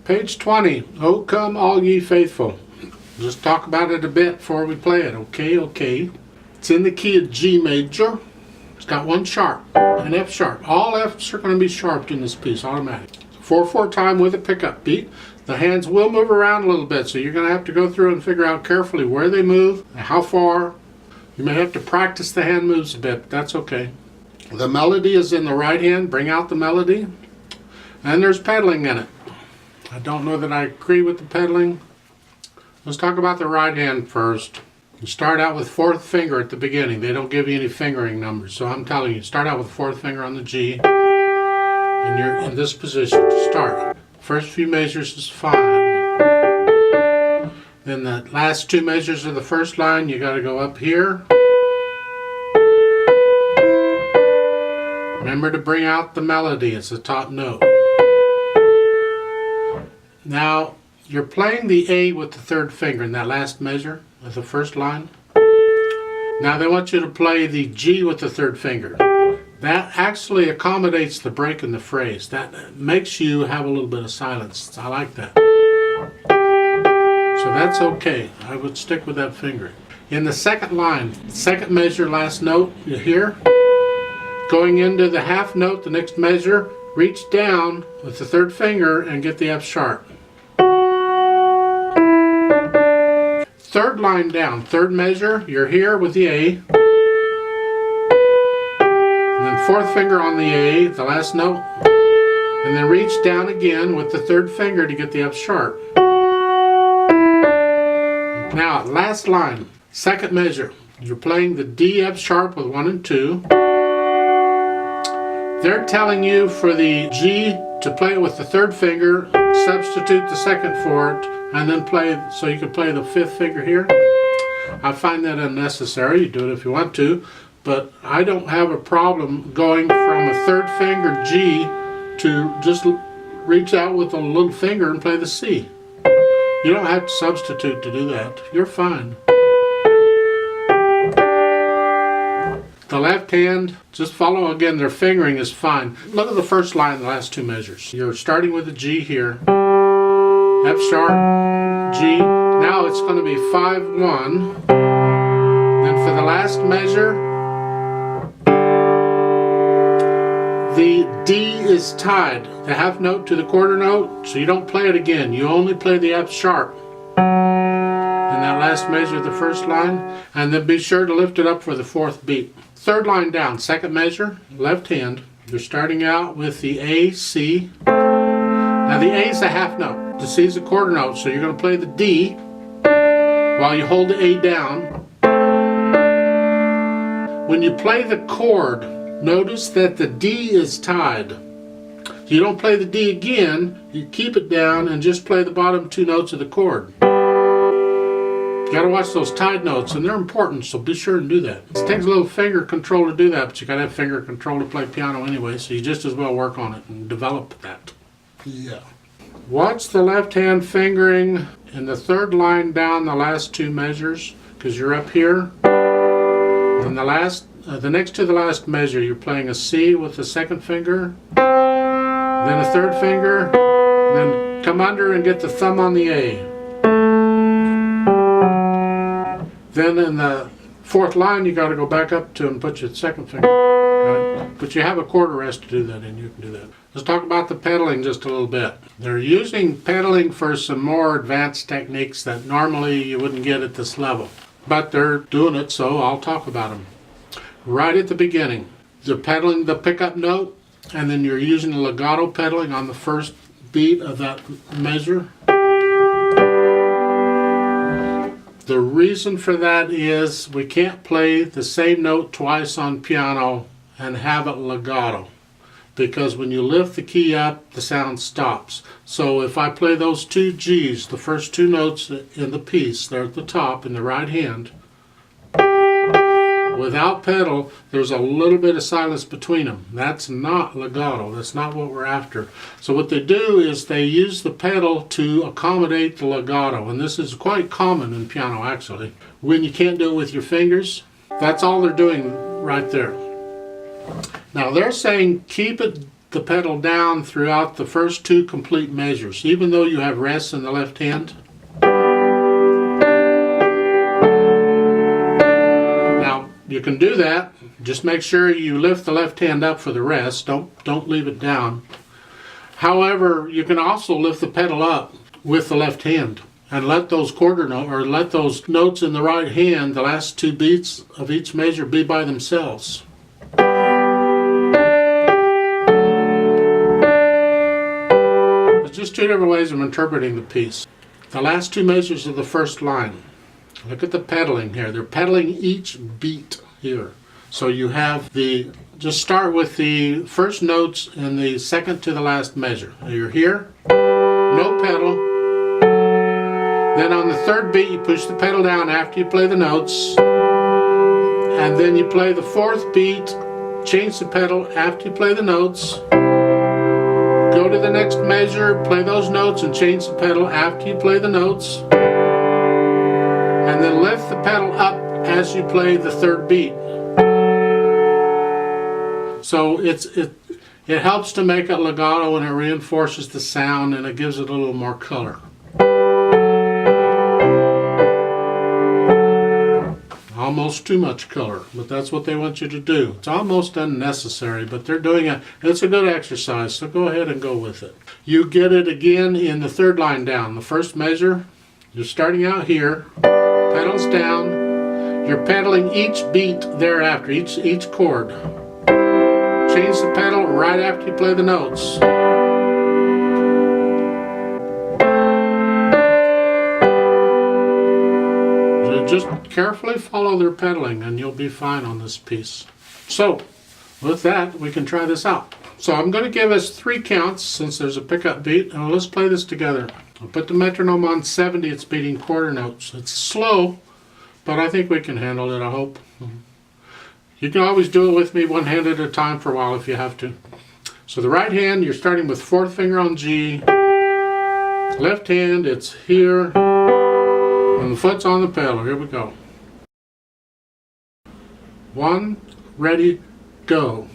Page 20, O Come All Ye Faithful. Just talk about it a bit before we play it, okay. It's in the key of G major. It's got one sharp, an F sharp. All Fs are going to be sharped in this piece, automatic. 4/4 time with a pickup beat. The hands will move around a little bit, so you're going to have to go through and figure out carefully where they move, and how far. You may have to practice the hand moves a bit, but that's okay. The melody is in the right hand. Bring out the melody. And there's pedaling in it. I don't know that I agree with the pedaling. Let's talk about the right hand first. You start out with fourth finger at the beginning. They don't give you any fingering numbers, so I'm telling you, start out with fourth finger on the G, and you're in this position to start. First few measures is fine. Then the last two measures of the first line, you got to go up here. Remember to bring out the melody. It's the top note. Now, you're playing the A with the third finger in that last measure of the first line. Now they want you to play the G with the third finger. That actually accommodates the break in the phrase. That makes you have a little bit of silence. I like that. So that's okay. I would stick with that finger. In the second line, second measure, last note, you hear? Going into the half note, the next measure, reach down with the third finger and get the F sharp. Third line down, third measure, you're here with the A. And then fourth finger on the A, the last note. And then reach down again with the third finger to get the F sharp. Now, last line, second measure. You're playing the D F sharp with 1 and 2. They're telling you for the G to play it with the third finger, substitute the second for it, and then play, so you can play the fifth finger here. I find that unnecessary. You do it if you want to, but I don't have a problem going from a third finger G to just reach out with a little finger and play the C. You don't have to substitute to do that. You're fine. The left hand, just follow again, their fingering is fine. Look at the first line, the last two measures. You're starting with a G here, F sharp, G. Now it's going to be 5-1. Then for the last measure, the D is tied, the half note to the quarter note, so you don't play it again. You only play the F sharp in that last measure of the first line, and then be sure to lift it up for the fourth beat. Third line down, second measure, left hand. You're starting out with the A, C. Now the A is a half note, the C is a quarter note, so you're going to play the D while you hold the A down. When you play the chord, notice that the D is tied. You don't play the D again, you keep it down and just play the bottom two notes of the chord. You gotta watch those tied notes, and they're important, so be sure to do that. It takes a little finger control to do that, but you gotta have finger control to play piano anyway, so you just as well work on it and develop that. Yeah. Watch the left hand fingering in the third line down the last two measures, because you're up here. And the next to the last measure, you're playing a C with the second finger, then a third finger, and then come under and get the thumb on the A. Then in the fourth line, you got to go back up to and put your second finger. Right? But you have a quarter rest to do that, and you can do that. Let's talk about the pedaling just a little bit. They're using pedaling for some more advanced techniques that normally you wouldn't get at this level. But they're doing it, so I'll talk about them. Right at the beginning, they're pedaling the pickup note, and then you're using the legato pedaling on the first beat of that measure. The reason for that is we can't play the same note twice on piano and have it legato, because when you lift the key up, the sound stops. So if I play those two G's, the first two notes in the piece, they're at the top in the right hand, without pedal, there's a little bit of silence between them. That's not legato. That's not what we're after. So what they do is they use the pedal to accommodate the legato, and this is quite common in piano actually. When you can't do it with your fingers, that's all they're doing right there. Now they're saying keep it the pedal down throughout the first two complete measures, even though you have rests in the left hand. Now, you can do that. Just make sure you lift the left hand up for the rest. Don't leave it down. However, you can also lift the pedal up with the left hand and let those let those notes in the right hand, the last two beats of each measure, be by themselves. There's just two different ways of interpreting the piece. The last two measures of the first line. Look at the pedaling here. They're pedaling each beat here. So you have just start with the first notes in the second to the last measure. You're here, no pedal. Then on the third beat, you push the pedal down after you play the notes. And then you play the fourth beat, change the pedal after you play the notes. Go to the next measure, play those notes and change the pedal after you play the notes. And then lift the pedal up as you play the third beat. So it helps to make it legato, and it reinforces the sound, and it gives it a little more color. Almost too much color, but that's what they want you to do. It's almost unnecessary, but they're doing it. It's a good exercise, so go ahead and go with it. You get it again in the third line down. The first measure, you're starting out here, pedals down, you're pedaling each beat thereafter, each chord. Change the pedal right after you play the notes. So just carefully follow their pedaling and you'll be fine on this piece. So with that, we can try this out. So I'm going to give us 3 counts since there's a pickup beat, and let's play this together. I'll put the metronome on 70, it's beating quarter notes. It's slow, but I think we can handle it, I hope. You can always do it with me one hand at a time for a while if you have to. So the right hand, you're starting with 4th finger on G. Left hand, it's here. And the foot's on the pedal. Here we go. 1, ready, go.